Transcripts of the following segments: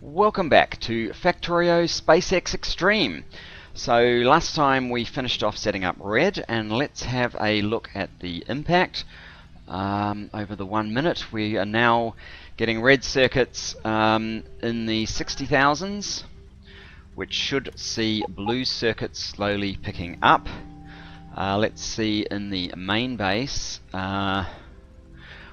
Welcome back to Factorio SpaceX Extreme. So last time we finished off setting up red, and let's have a look at the impact. Over the 1 minute we are now getting red circuits in the 60,000s, which should see blue circuits slowly picking up. Let's see in the main base, well,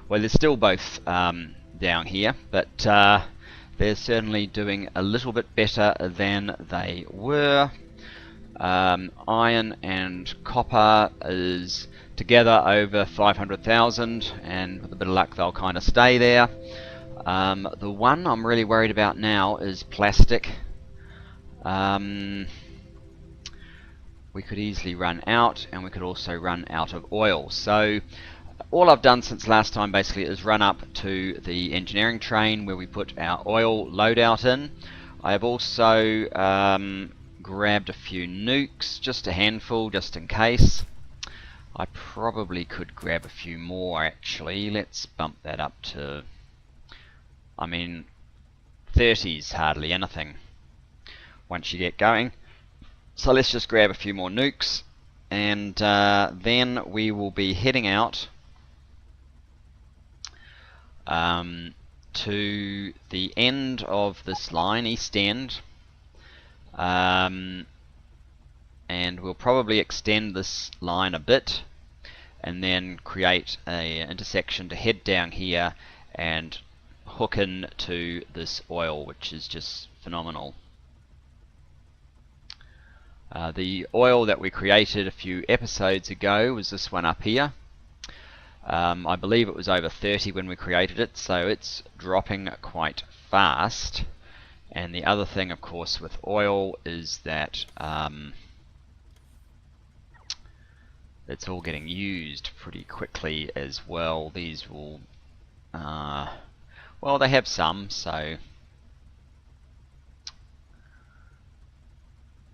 they're still both down here, but they're certainly doing a little bit better than they were. Iron and copper is together over 500,000, and with a bit of luck they'll kind of stay there. The one I'm really worried about now is plastic. We could easily run out, and we could also run out of oil. So all I've done since last time basically is run up to the engineering train where we put our oil loadout in. I have also grabbed a few nukes, just a handful just in case. I probably could grab a few more actually. Let's bump that up to, I mean, 30's hardly anything once you get going. So let's just grab a few more nukes, and then we will be heading out to the end of this line, east end, and we'll probably extend this line a bit and then create a intersection to head down here and hook in to this oil, which is just phenomenal. The oil that we created a few episodes ago was this one up here. I believe it was over 30 when we created it, so it's dropping quite fast. And the other thing, of course, with oil is that it's all getting used pretty quickly as well. These will, well, they have some, so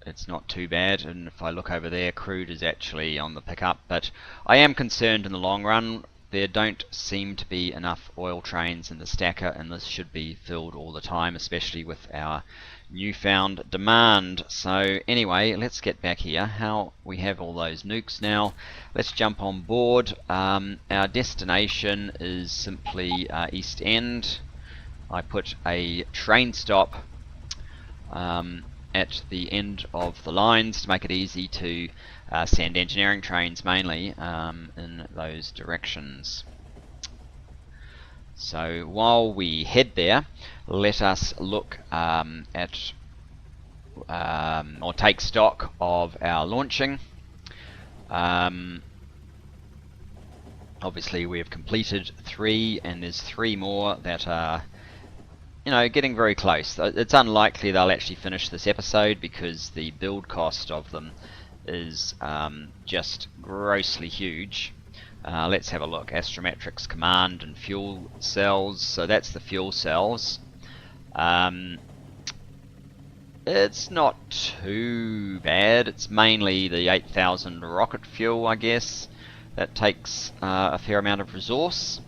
it's not too bad. And if I look over there, crude is actually on the pickup, but I am concerned in the long run. There don't seem to be enough oil trains in the stacker, and this should be filled all the time, especially with our newfound demand. So anyway, let's get back here. How we have all those nukes now. Let's jump on board. Our destination is simply East End. I put a train stop at the end of the lines to make it easy to send engineering trains mainly in those directions. So while we head there, let us look at or take stock of our launching. Obviously we have completed 3, and there's 3 more that are, you know, getting very close. It's unlikely they'll actually finish this episode because the build cost of them is just grossly huge. Let's have a look. Astrometrics, command, and fuel cells. So that's the fuel cells. It's not too bad. It's mainly the 8,000 rocket fuel, I guess. That takes a fair amount of resource.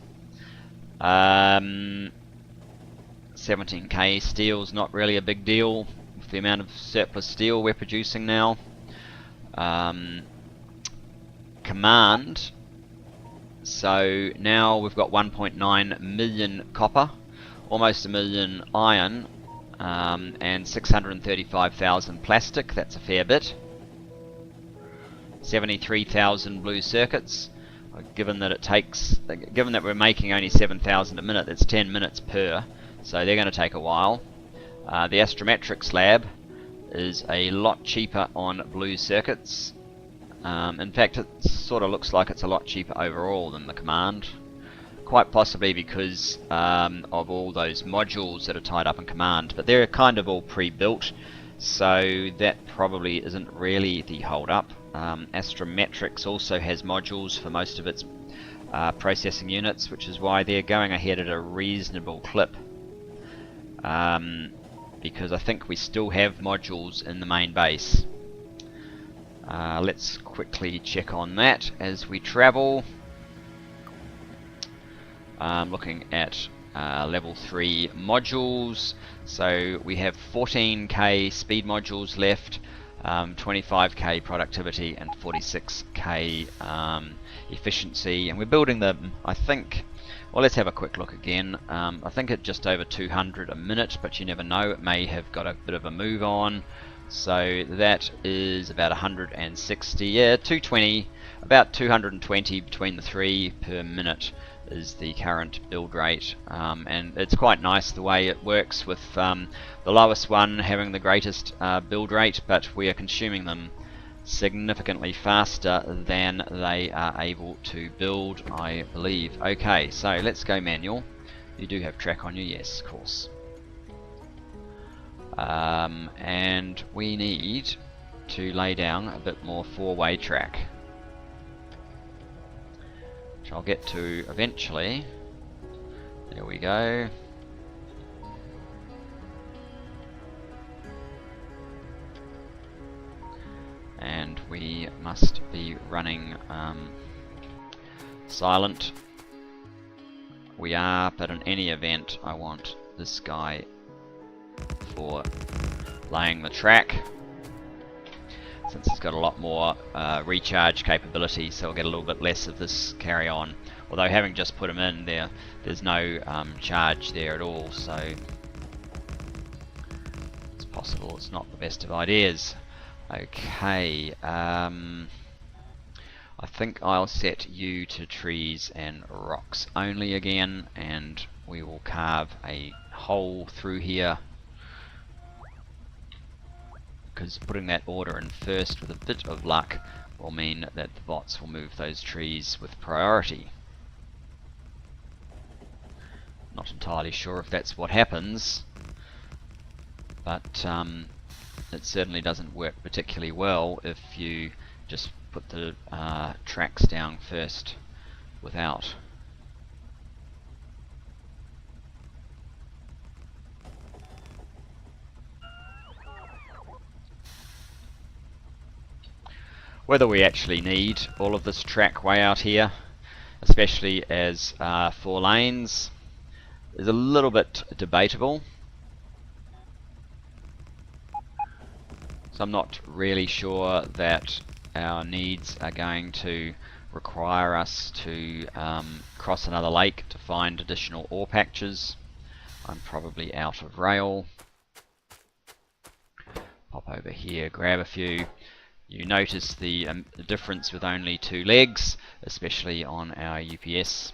17k steel's not really a big deal with the amount of surplus steel we're producing now. Command, so now we've got 1.9 million copper, almost a million iron, and 635,000 plastic. That's a fair bit. 73,000 blue circuits. Given that it takes, given that we're making only 7,000 a minute, that's 10 minutes per. So they're going to take a while. The Astrometrics lab is a lot cheaper on blue circuits. In fact, it sort of looks like it's a lot cheaper overall than the command. Quite possibly because of all those modules that are tied up in command. But they're kind of all pre-built, so that probably isn't really the hold-up. Astrometrics also has modules for most of its processing units, which is why they're going ahead at a reasonable clip. Because I think we still have modules in the main base. Let's quickly check on that as we travel. Looking at level 3 modules. So we have 14k speed modules left, 25k productivity and 46k efficiency, and we're building them, I think, well, let's have a quick look again. I think at just over 200 a minute, but you never know, it may have got a bit of a move on. So that is about 160, yeah, 220, about 220 between the three per minute is the current build rate, and it's quite nice the way it works with the lowest one having the greatest build rate, but we are consuming them significantly faster than they are able to build, I believe. Okay, so let's go manual. You do have track on you, yes, of course. And we need to lay down a bit more four-way track, which I'll get to eventually. There we go. And we must be running silent. We are, but in any event, I want this guy for laying the track, since it's got a lot more recharge capability, so we'll get a little bit less of this carry on. Although having just put him in there, there's no charge there at all, so it's possible it's not the best of ideas. Okay, I think I'll set you to trees and rocks only again, and we will carve a hole through here, because putting that order in first with a bit of luck will mean that the bots will move those trees with priority. Not entirely sure if that's what happens, but it certainly doesn't work particularly well if you just put the tracks down first without. Whether we actually need all of this track way out here, especially as 4 lanes, is a little bit debatable. So I'm not really sure that our needs are going to require us to cross another lake to find additional ore patches. I'm probably out of rail. Pop over here, grab a few. You notice the difference with only 2 legs, especially on our UPS.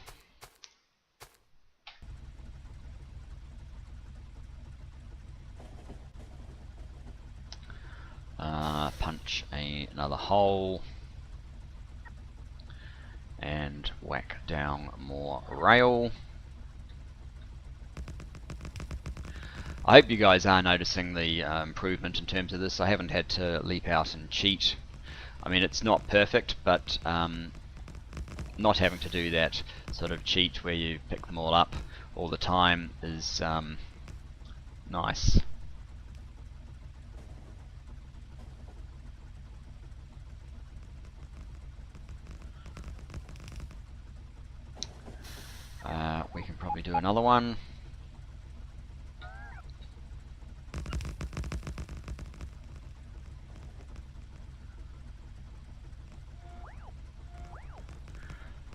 Punch another hole and whack down more rail. I hope you guys are noticing the improvement in terms of this. I haven't had to leap out and cheat. I mean, it's not perfect, but not having to do that sort of cheat where you pick them all up all the time is nice. We can probably do another one.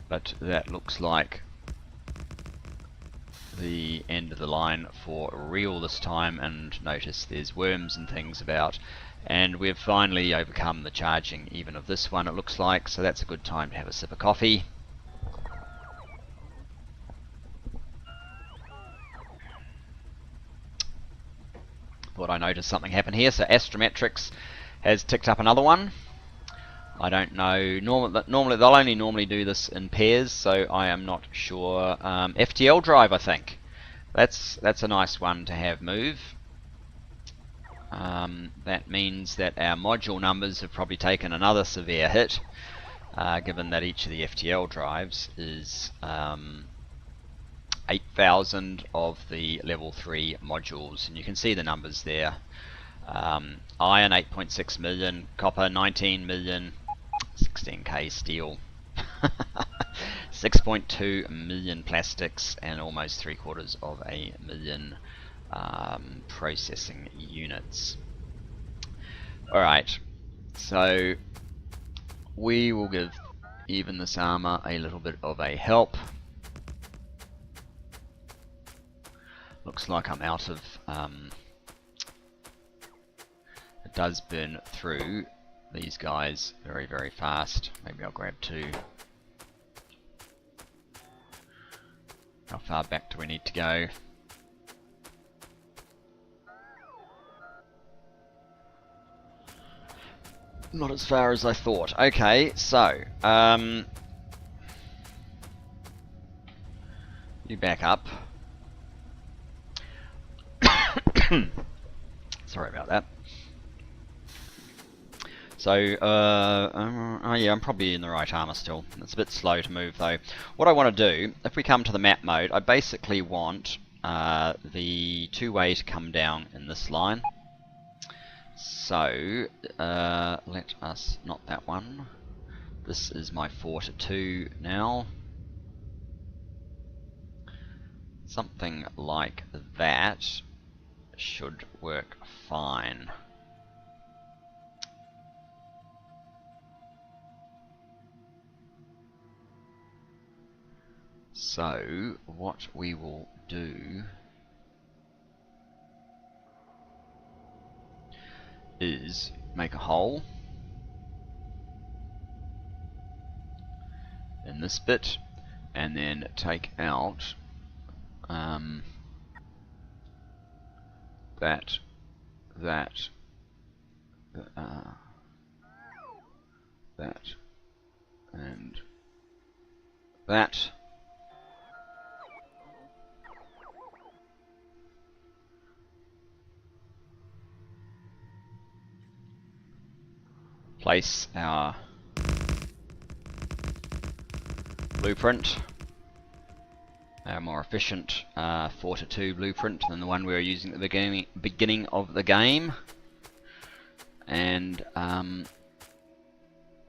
But that looks like the end of the line for real this time, and notice there's worms and things about, and we've finally overcome the charging even of this one, it looks like, so that's a good time to have a sip of coffee. Thought I noticed something happen here. So Astrometrics has ticked up another one. I don't know. Normally they'll only normally do this in pairs, so I am not sure. FTL drive, I think. That's a nice one to have move. That means that our module numbers have probably taken another severe hit, given that each of the FTL drives is 8,000 of the level 3 modules, and you can see the numbers there. Iron 8.6 million, copper 19 million, 16k steel. 6.2 million plastics and almost 3/4 of a million processing units. Alright, so we will give even this armor a little bit of a help. Looks like I'm out of... it does burn through these guys very, very fast. Maybe I'll grab 2. How far back do we need to go? Not as far as I thought. Okay, so you back up. Sorry about that. So, oh yeah, I'm probably in the right armor still. It's a bit slow to move though. What I want to do, if we come to the map mode, I basically want the two-way to come down in this line. So, let us, not that one. This is my 4-2 now. Something like that should work fine. So, what we will do is make a hole in this bit and then take out that, and that. Place our blueprint, our more efficient 4-2 blueprint than the one we were using at the beginning of the game, and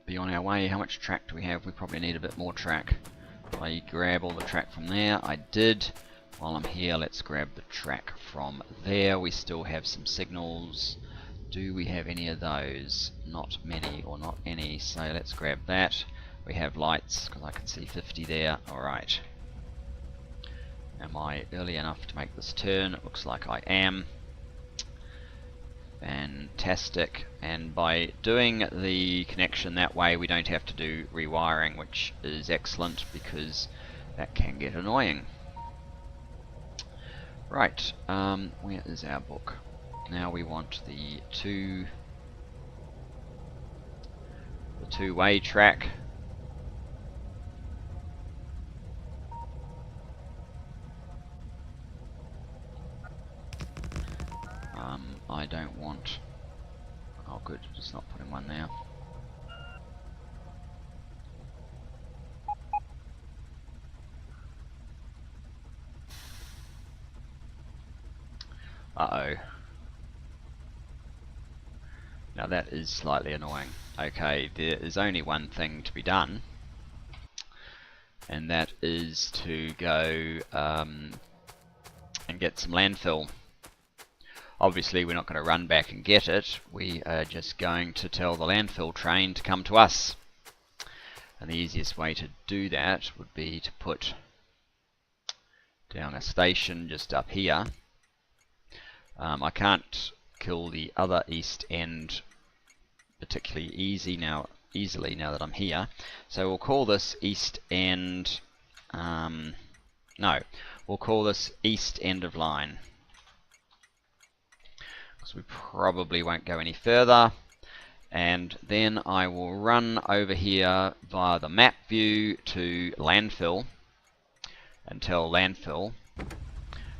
be on our way. How much track do we have? We probably need a bit more track. I grab all the track from there. I did. While I'm here, let's grab the track from there. We still have some signals. Do we have any of those? Not many or not any, so let's grab that. We have lights, because I can see 50 there. Alright. Am I early enough to make this turn? It looks like I am. Fantastic. And by doing the connection that way, we don't have to do rewiring, which is excellent, because that can get annoying. Right, where is our book? Now we want the two-way track. I don't want... Oh good, just not putting one there. Uh-oh. Now that is slightly annoying. Okay, there is only one thing to be done, and that is to go and get some landfill. Obviously we're not going to run back and get it, we are just going to tell the landfill train to come to us. And the easiest way to do that would be to put down a station just up here. I can't kill the other east end particularly easily now that I'm here, so we'll call this east end, no, we'll call this east end of line, because we probably won't go any further. And then I will run over here via the map view to landfill and tell landfill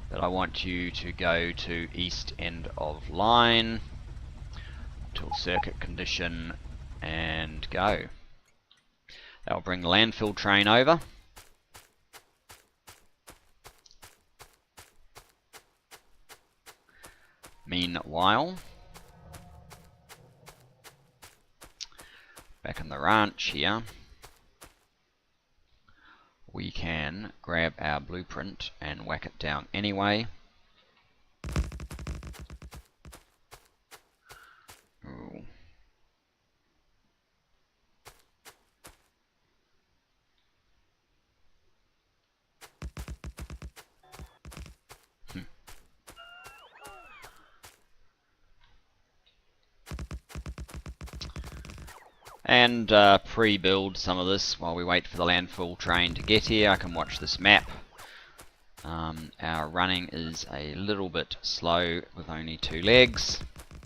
that I want you to go to east end of line till circuit condition and go. That'll bring the landfill train over. Meanwhile, back in the ranch here, we can grab our blueprint and whack it down anyway. Ooh. And pre-build some of this while we wait for the landfill train to get here. I can watch this map. Our running is a little bit slow with only 2 legs.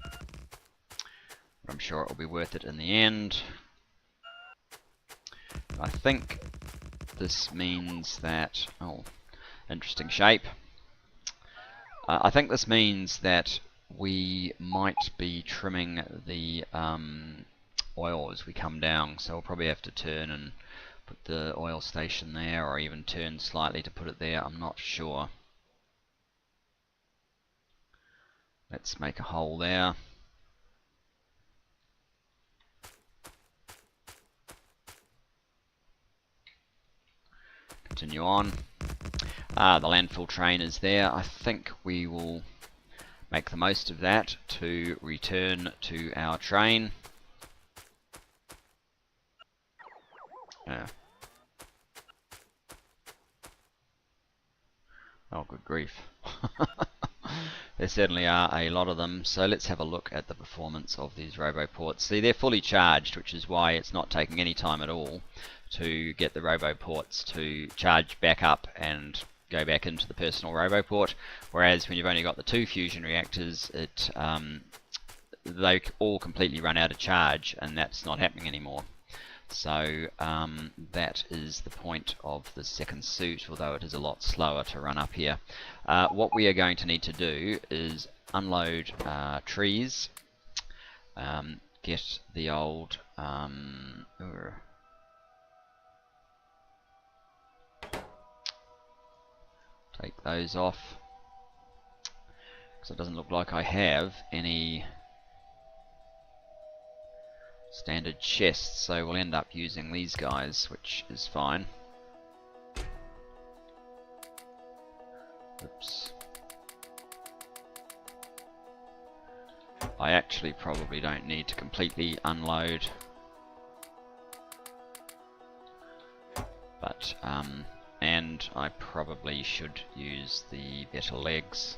But I'm sure it will be worth it in the end. I think this means that... oh, interesting shape. I think this means that we might be trimming the oil as we come down, so we'll probably have to turn and put the oil station there, or even turn slightly to put it there. I'm not sure. Let's make a hole there. Continue on. The landfill train is there. I think we will make the most of that to return to our train. Oh, good grief. There certainly are a lot of them. So let's have a look at the performance of these roboports. See, they're fully charged, which is why it's not taking any time at all to get the roboports to charge back up and go back into the personal roboport. Whereas when you've only got the 2 fusion reactors, they all completely run out of charge, and that's not happening anymore. So that is the point of the second suit, although it is a lot slower to run up here. What we are going to need to do is unload trees, get the old take those off, because it doesn't look like I have any standard chests, so we'll end up using these guys, which is fine. Oops. I actually probably don't need to completely unload, but and I probably should use the better legs.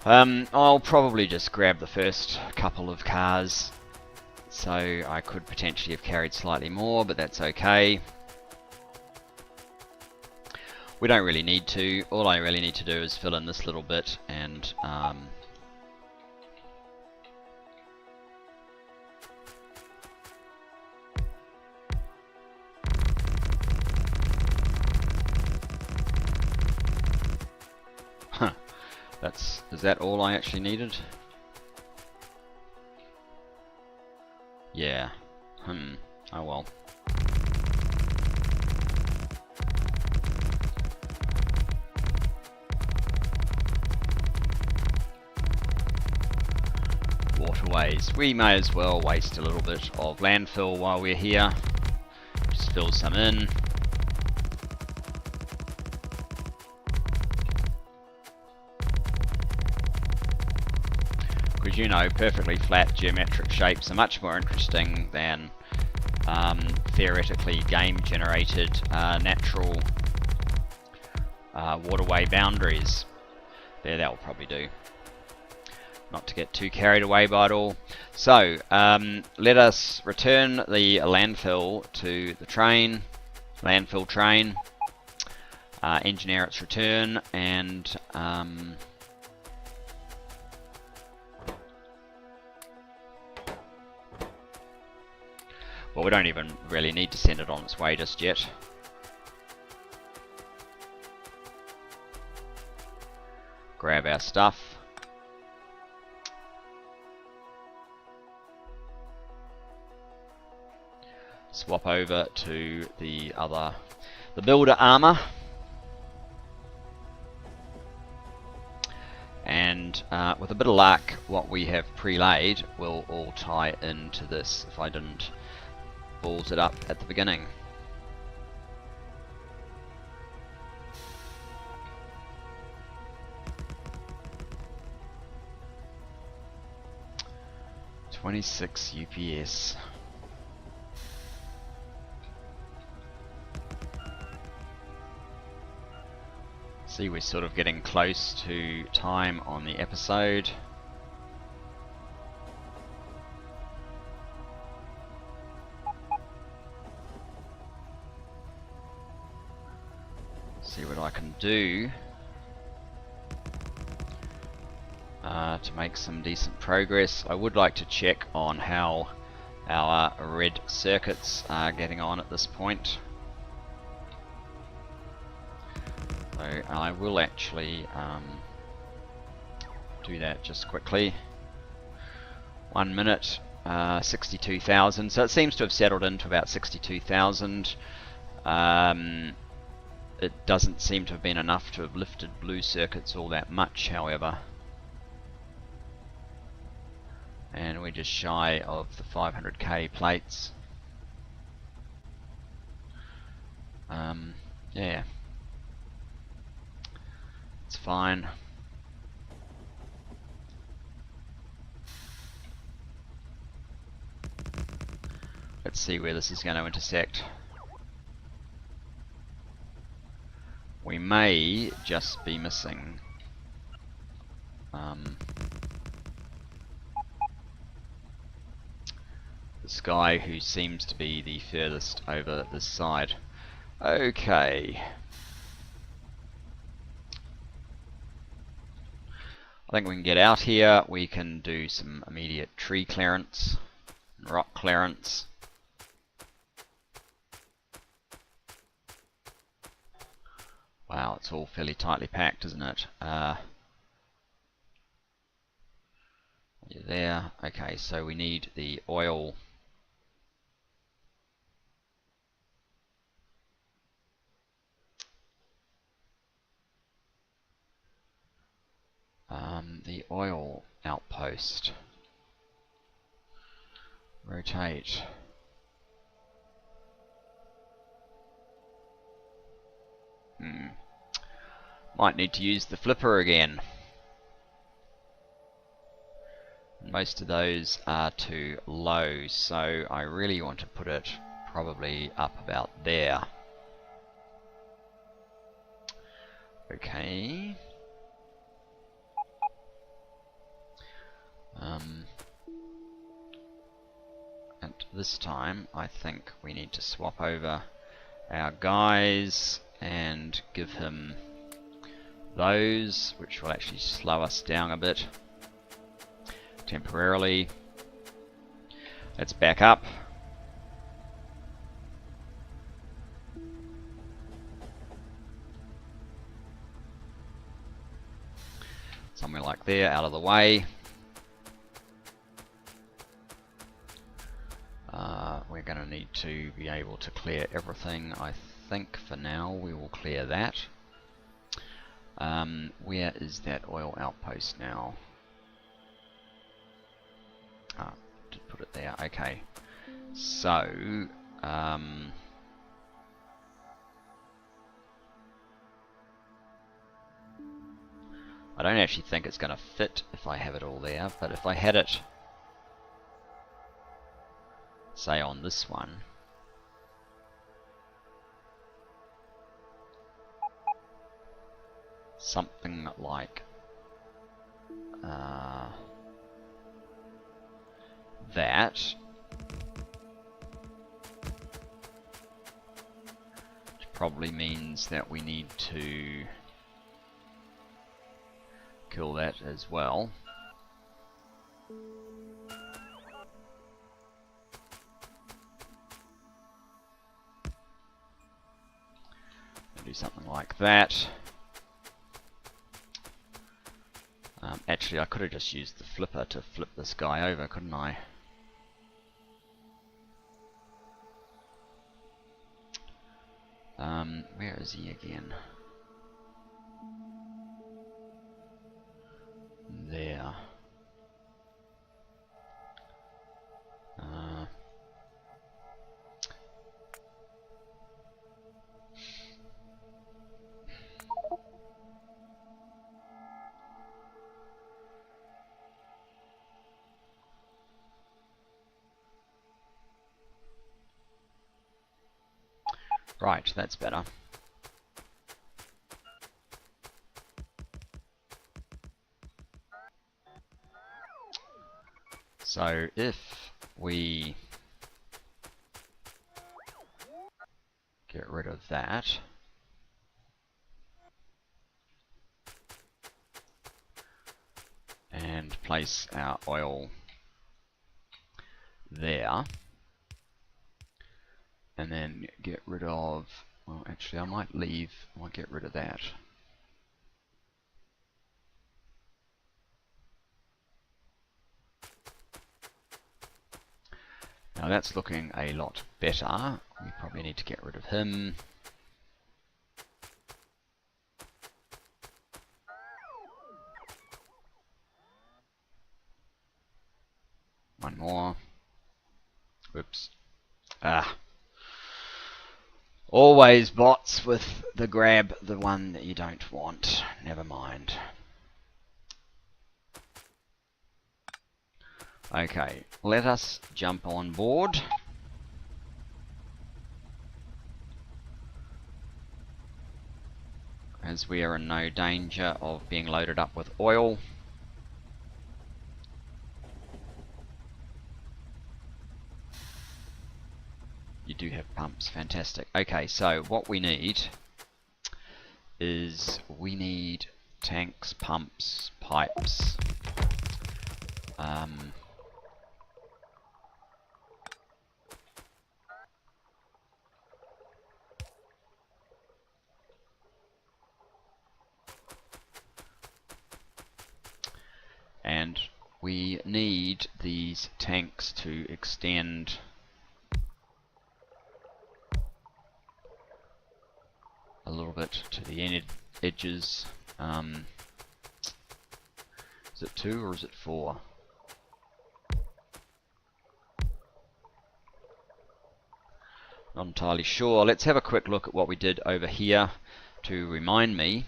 I'll probably just grab the first couple of cars, so I could potentially have carried slightly more, but that's okay. We don't really need to. All I really need to do is fill in this little bit and is that all I actually needed? Yeah. Oh well. Waterways. We may as well waste a little bit of landfill while we're here. Just fill some in. Because, you know, perfectly flat geometric shapes are much more interesting than theoretically game-generated natural waterway boundaries. There, that will probably do. Not to get too carried away by it all. So, let us return the landfill to the train, landfill train, engineer its return, and well, we don't even really need to send it on its way just yet. Grab our stuff. Swap over to the builder armor. And with a bit of luck, what we have pre-laid will all tie into this if I didn't balls it up at the beginning. $26 UPS. See, we're sort of getting close to time on the episode. See what I can do to make some decent progress. I would like to check on how our red circuits are getting on at this point. So I will actually do that just quickly. 1 minute, 62,000. So it seems to have settled into about 62,000. It doesn't seem to have been enough to have lifted blue circuits all that much, however. And we're just shy of the 500k plates. Yeah. It's fine. Let's see where this is going to intersect. We may just be missing this guy who seems to be the furthest over this side. Okay. I think we can get out here. We can do some immediate tree clearance, rock clearance. Wow, it's all fairly tightly packed, isn't it? You're there. Okay, so we need the oil. The oil outpost. Rotate. Might need to use the flipper again. Most of those are too low, so I really want to put it probably up about there. Okay. And this time I think we need to swap over our guys and give him those, which will actually slow us down a bit temporarily. Let's back up. Somewhere like there, out of the way. We're going to need to be able to clear everything. I think for now we will clear that. Where is that oil outpost now? To put it there. Okay. So, I don't actually think it's going to fit if I have it all there, but if I had it, say on this one, something like that, which probably means that we need to kill that as well. Do something like that. Actually, I could have just used the flipper to flip this guy over, couldn't I? Where is he again? There. Right, that's better. So if we get rid of that, and place our oil there, and then get rid of, well actually I might get rid of that. Now that's looking a lot better. We probably need to get rid of him. One more. Whoops. Always bots with the grab the one that you don't want. Never mind. Okay, let us jump on board. As we are in no danger of being loaded up with oil. You do have pumps, fantastic. Okay, so what we need is tanks, pumps, pipes. And we need these tanks to extend a little bit to the edges. Is it 2 or is it 4? Not entirely sure. Let's have a quick look at what we did over here to remind me.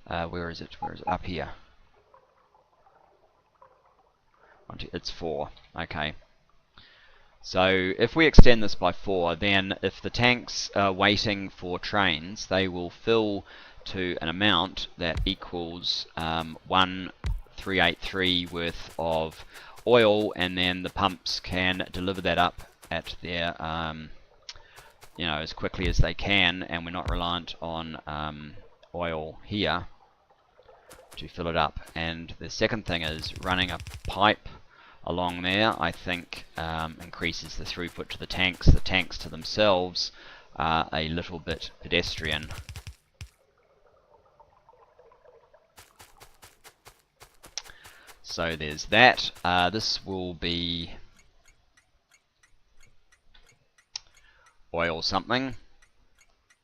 Where is it? Where is it? Up here. It's 4. Okay. So if we extend this by 4, then if the tanks are waiting for trains, they will fill to an amount that equals 1383 worth of oil, and then the pumps can deliver that up at their as quickly as they can, and we're not reliant on oil here to fill it up. And the second thing is running a pipe along there, I think, increases the throughput to the tanks. The tanks to themselves are a little bit pedestrian. So there's that. This will be oil something.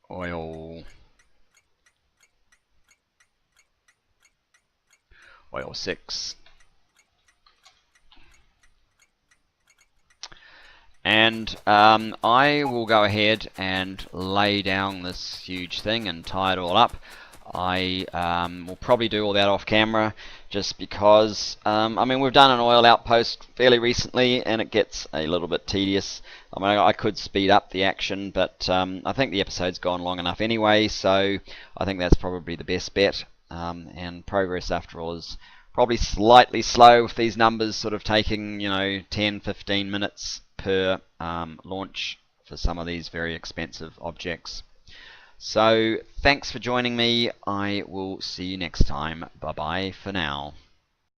Oil 6. And I will go ahead and lay down this huge thing and tie it all up. I will probably do all that off camera, just because I mean, we've done an oil outpost fairly recently and it gets a little bit tedious. I mean, I could speed up the action, but I think the episode's gone long enough anyway, so I think that's probably the best bet. And progress, after all, is probably slightly slow with these numbers sort of taking 10-15 minutes per launch for some of these very expensive objects. So thanks for joining me. I will see you next time. Bye bye for now.